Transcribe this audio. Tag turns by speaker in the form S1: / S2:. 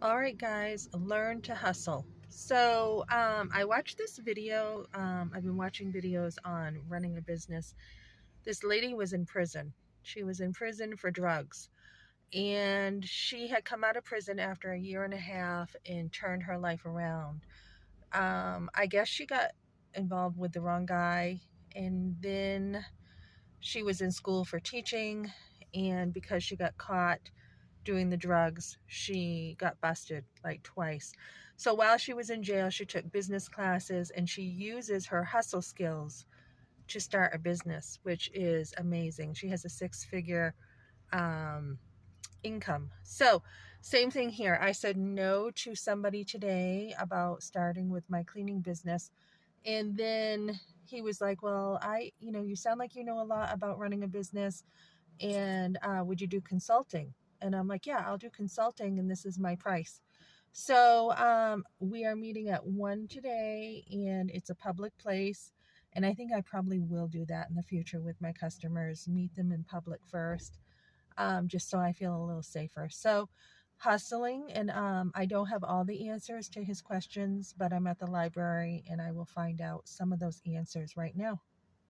S1: All right, guys, learn to hustle. So I watched this video. I've been watching videos on running a business. This lady was in prison. She was in prison for drugs. And she had come out of prison after a year and a half and turned her life around. I guess she got involved with the wrong guy. And then she was in school for teaching. And because she got caught doing the drugs, she got busted like twice. So while she was in jail, she took business classes and she uses her hustle skills to start a business, which is amazing. She has a six-figure um, income. So, same thing here. I said no to somebody today about starting with my cleaning business. And then he was like, well, you sound like you know a lot about running a business, and would you do consulting? And I'm like, yeah, I'll do consulting, and this is my price. So we are meeting at 1 today, and it's a public place. And I think I probably will do that in the future with my customers, meet them in public first, just so I feel a little safer. So hustling, and I don't have all the answers to his questions, but I'm at the library and I will find out some of those answers right now.